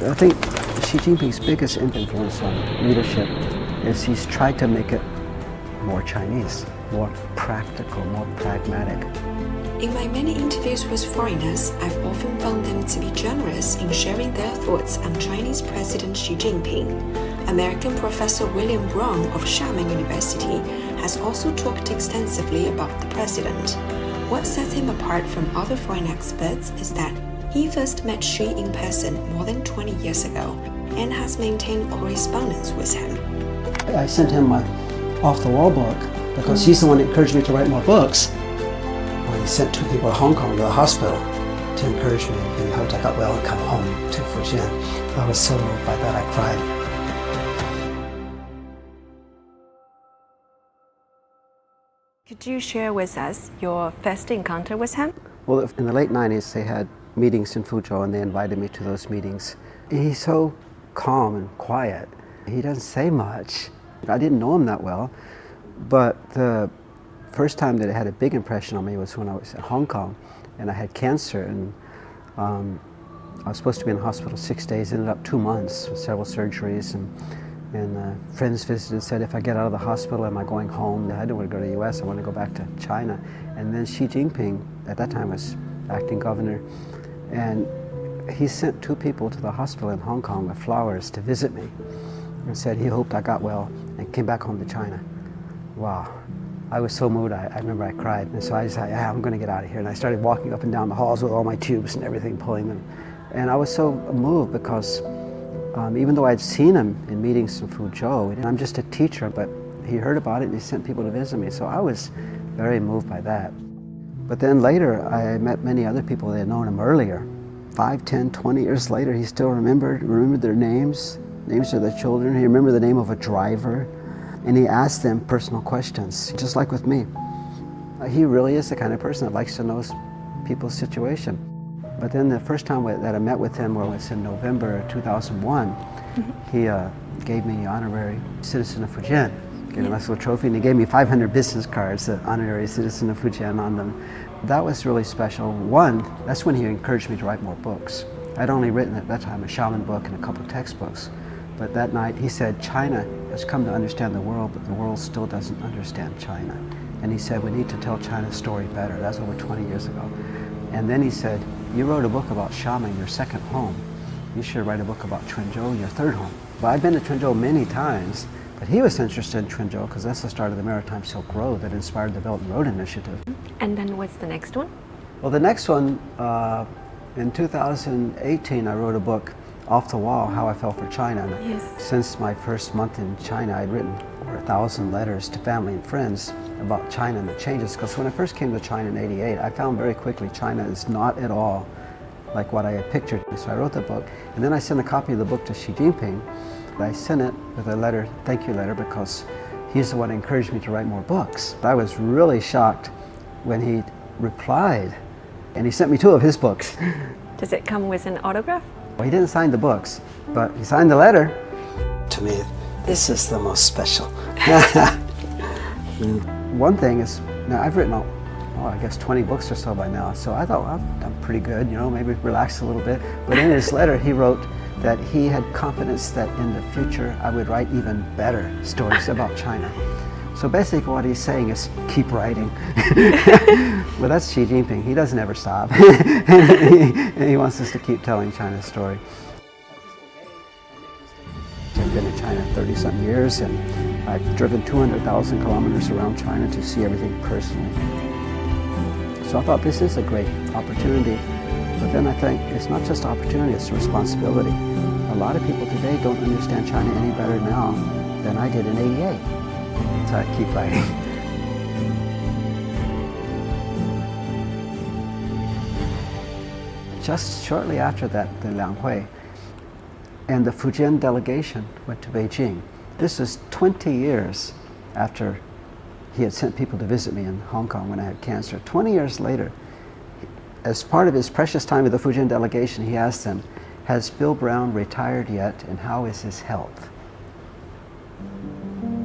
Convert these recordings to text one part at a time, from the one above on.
I think Xi Jinping's biggest influence on leadership is he's tried to make it more Chinese, more practical, more pragmatic. In my many interviews with foreigners, I've often found them to be generous in sharing their thoughts on Chinese President Xi Jinping. American Professor William Brown of Xiamen University has also talked extensively about the president. What sets him apart from other foreign experts is that he first met Xi in person more than 20 years ago and has maintained correspondence with him. I sent him my off-the-wall book because he's the one that encouraged me to write more books. When he sent 2 people to Hong Kong to the hospital to encourage me and hope I got well and come home to Fujian. I was so moved by that I cried. Could you share with us your first encounter with him? Well, in the late 90s, they had meetings in Fuzhou and they invited me to those meetings. He's so calm and quiet. He doesn't say much. I didn't know him that well, but the first time that it had a big impression on me was when I was in Hong Kong and I had cancer, and I was supposed to be in the hospital 6 days, ended up 2 months with several surgeries, and friends visited and said, if I get out of the hospital, am I going home? I didn't want to go to the US, I wanted to go back to China. And then Xi Jinping, at that time was acting governor, and he sent 2 people to the hospital in Hong Kong with flowers to visit me and said he hoped I got well and came back home to China. Wow. I was so moved, I remember I cried. And so I decided, yeah, I'm going to get out of here. And I started walking up and down the halls with all my tubes and everything, pulling them. And I was so moved because even though I'd seen him in meetings in Fuzhou, and I'm just a teacher, but he heard about it and he sent people to visit me. So I was very moved by that. But then later, I met many other people that had known him earlier. 5, 10, 20 years later, he still remembered their names of their children. He remembered the name of a driver. And he asked them personal questions, just like with me. He really is the kind of person that likes to know people's situation. But then the first time that I met with him was in November 2001. He gave me honorary citizen of Fujian, gave me a nice little trophy, and he gave me 500 business cards, honorary citizen of Fujian on them. That was really special. One, that's when he encouraged me to write more books. I'd only written at that time a shaman book and a couple of textbooks. But that night he said, China has come to understand the world, but the world still doesn't understand China. And he said, we need to tell China's story better. That's over 20 years ago. And then he said, you wrote a book about Xiamen, your second home. You should write a book about Quanzhou, your third home. Well, I've been to Quanzhou many times, but he was interested in Quanzhou because that's the start of the Maritime Silk Road that inspired the Belt and Road Initiative. And then what's the next one? Well, the next one, in 2018, I wrote a book, Off the Wall, How I Fell for China. Yes. Since my first month in China, I'd written over 1,000 letters to family and friends about China and the changes. Because when I first came to China in '88, I found very quickly China is not at all like what I had pictured. So I wrote the book, and then I sent a copy of the book to Xi Jinping. I sent it with a letter, thank you letter, because he's the one who encouraged me to write more books. I was really shocked when he replied, and he sent me 2 of his books. Does it come with an autograph? Well, he didn't sign the books, but he signed the letter. To me, this is the most special. One thing is, now I've written, I guess 20 books or so by now, so I thought, well, I'm pretty good, maybe relax a little bit. But in his letter, he wrote that he had confidence that in the future I would write even better stories about China. So basically what he's saying is, keep writing. Well, that's Xi Jinping. He doesn't ever stop. and he wants us to keep telling China's story. I've been in China 30-something years, and I've driven 200,000 kilometers around China to see everything personally. So I thought this is a great opportunity. But then I think it's not just opportunity, it's a responsibility. A lot of people today don't understand China any better now than I did in '88. So I keep writing. Just shortly after that, the Lianghui and the Fujian delegation went to Beijing. This is 20 years after he had sent people to visit me in Hong Kong when I had cancer. 20 years later, as part of his precious time with the Fujian delegation, he asked them, has Bill Brown retired yet, and how is his health?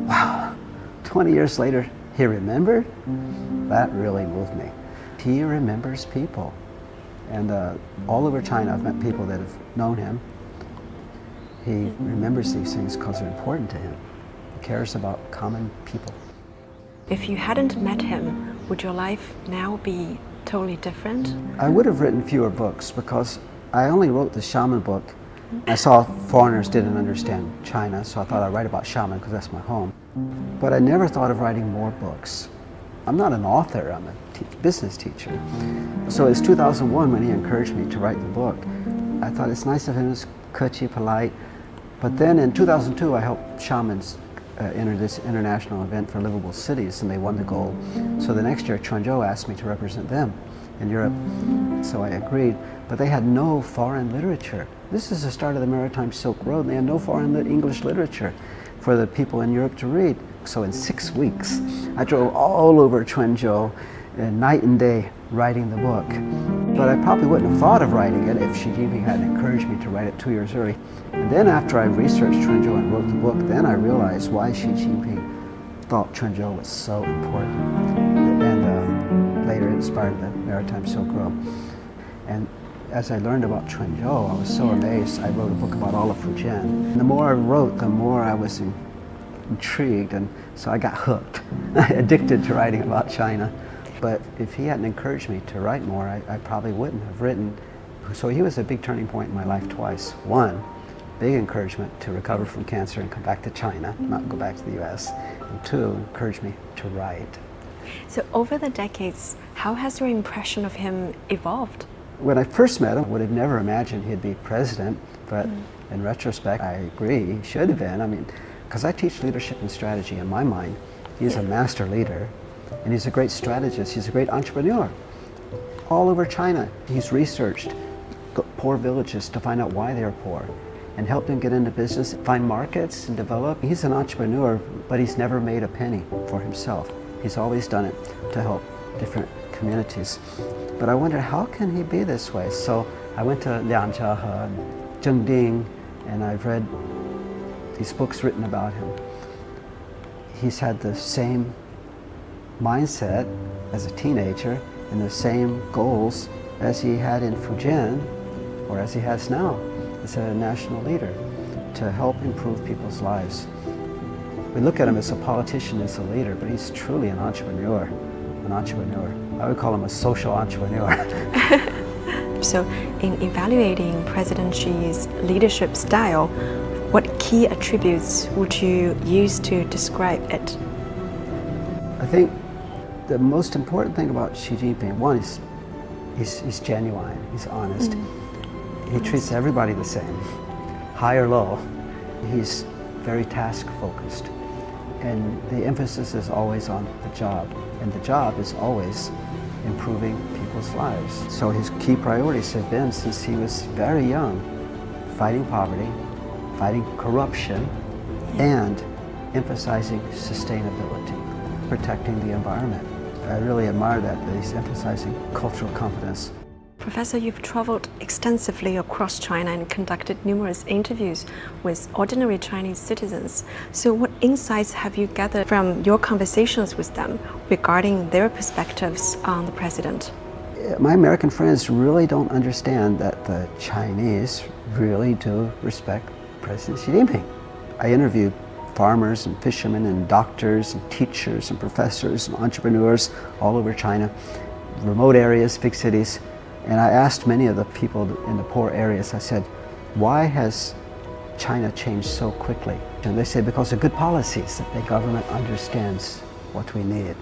Wow, 20 years later, he remembered? That really moved me. He remembers people. And all over China, I've met people that have known him. He remembers these things because they're important to him. He cares about common people. If you hadn't met him, would your life now be totally different? I would have written fewer books because I only wrote the shaman book. I saw foreigners didn't understand China, so I thought I'd write about shaman because that's my home. But I never thought of writing more books. I'm not an author, I'm a business teacher. So it's 2001 when he encouraged me to write the book. I thought it's nice of him, it's cutchy, polite. But then in 2002 I helped shamans enter this international event for livable cities, and they won the gold. So the next year Quanzhou asked me to represent them in Europe. So I agreed, but they had no foreign literature. This is the start of the Maritime Silk Road, and they had no foreign English literature for the people in Europe to read. So in 6 weeks, I drove all over Quanzhou, night and day, writing the book. But I probably wouldn't have thought of writing it if Xi Jinping hadn't encouraged me to write it 2 years early. And then after I researched Quanzhou and wrote the book, then I realized why Xi Jinping thought Quanzhou was so important. And later it inspired the Maritime Silk Road. And as I learned about Quanzhou, I was so amazed. I wrote a book about all of Fujian. And the more I wrote, the more I was intrigued, and so I got hooked, addicted to writing about China. But if he hadn't encouraged me to write more, I probably wouldn't have written. So he was a big turning point in my life twice. One, big encouragement to recover from cancer and come back to China, not go back to the US. And two, encouraged me to write. So over the decades, how has your impression of him evolved? When I first met him, I would have never imagined he'd be president, but in retrospect, I agree, he should have been. I mean, because I teach leadership and strategy. In my mind, he's a master leader, and he's a great strategist, he's a great entrepreneur. All over China, he's researched poor villages to find out why they're poor, and helped them get into business, find markets, and develop. He's an entrepreneur, but he's never made a penny for himself. He's always done it to help different communities. But I wondered, how can he be this way? So I went to Liang Jiahe and Zheng Ding, and I've read these books written about him. He's had the same mindset as a teenager and the same goals as he had in Fujian, or as he has now as a national leader, to help improve people's lives. We look at him as a politician, as a leader, but he's truly an entrepreneur. I would call him a social entrepreneur. So in evaluating President Xi's leadership style, what key attributes would you use to describe it? I think the most important thing about Xi Jinping, one is he's genuine, he's honest. He treats everybody the same, high or low. He's very task-focused, and the emphasis is always on the job, and the job is always improving people's lives. So his key priorities have been, since he was very young, fighting poverty, fighting corruption, and emphasizing sustainability, protecting the environment. I really admire that he's emphasizing cultural competence. Professor, you've traveled extensively across China and conducted numerous interviews with ordinary Chinese citizens. So what insights have you gathered from your conversations with them regarding their perspectives on the president? My American friends really don't understand that the Chinese really do respect President Xi Jinping. I interviewed farmers and fishermen and doctors and teachers and professors and entrepreneurs all over China, remote areas, big cities. And I asked many of the people in the poor areas, I said, why has China changed so quickly? And they said, because of good policies, that the government understands what we need.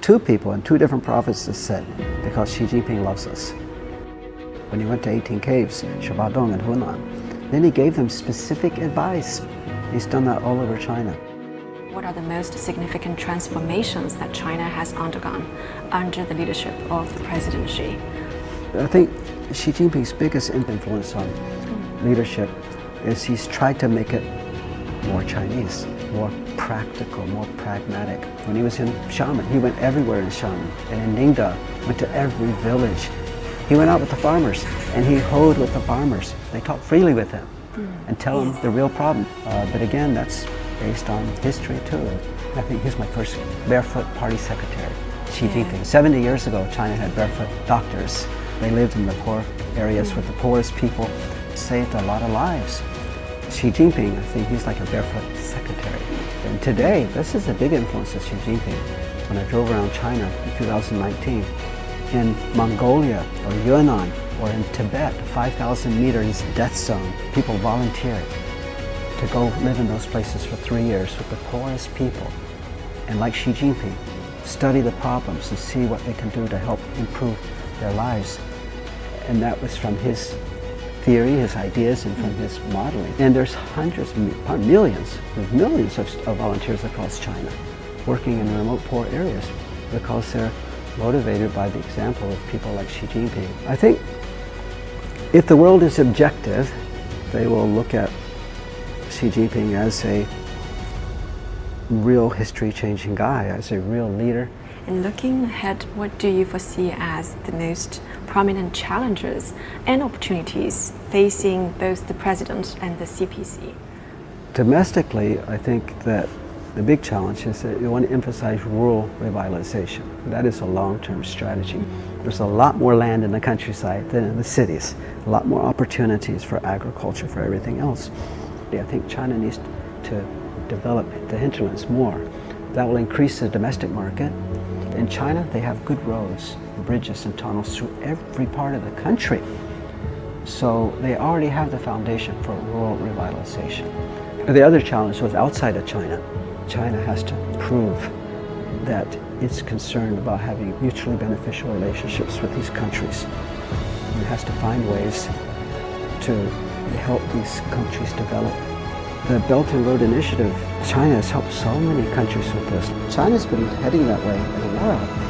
Two people in two different provinces said, because Xi Jinping loves us. When he went to 18 caves, Shabadong and Hunan, then he gave them specific advice. He's done that all over China. What are the most significant transformations that China has undergone under the leadership of President Xi? I think Xi Jinping's biggest influence on leadership is he's tried to make it more Chinese, more practical, more pragmatic. When he was in Xiamen, he went everywhere in Xiamen, and in Ningda, went to every village. He went out with the farmers, and he hoed with the farmers. They talked freely with him and tell him the real problem. But again, that's based on history too. I think he's my first barefoot party secretary, Xi Jinping. 70 years ago, China had barefoot doctors. They lived in the poor areas with the poorest people, saved a lot of lives. Xi Jinping, I think he's like a barefoot secretary. And today, this is a big influence of Xi Jinping. When I drove around China in 2019, in Mongolia or Yunnan or in Tibet, 5,000 meters death zone, people volunteered to go live in those places for 3 years with the poorest people. And like Xi Jinping, study the problems and see what they can do to help improve their lives. And that was from his theory, his ideas, and from his modeling. And there's hundreds, millions, there's millions of volunteers across China working in remote poor areas because they're motivated by the example of people like Xi Jinping. I think if the world is objective, they will look at Xi Jinping as a real history-changing guy, as a real leader. And looking ahead, what do you foresee as the most prominent challenges and opportunities facing both the president and the CPC? Domestically, I think that the big challenge is that you want to emphasize rural revitalization. That is a long-term strategy. There's a lot more land in the countryside than in the cities, a lot more opportunities for agriculture, for everything else. I think China needs to develop the hinterlands more. That will increase the domestic market. In China, they have good roads, bridges, and tunnels through every part of the country. So they already have the foundation for rural revitalization. The other challenge was outside of China. China has to prove that it's concerned about having mutually beneficial relationships with these countries. And it has to find ways to help these countries develop. The Belt and Road Initiative, China has helped so many countries with this. China's been heading that way in the world.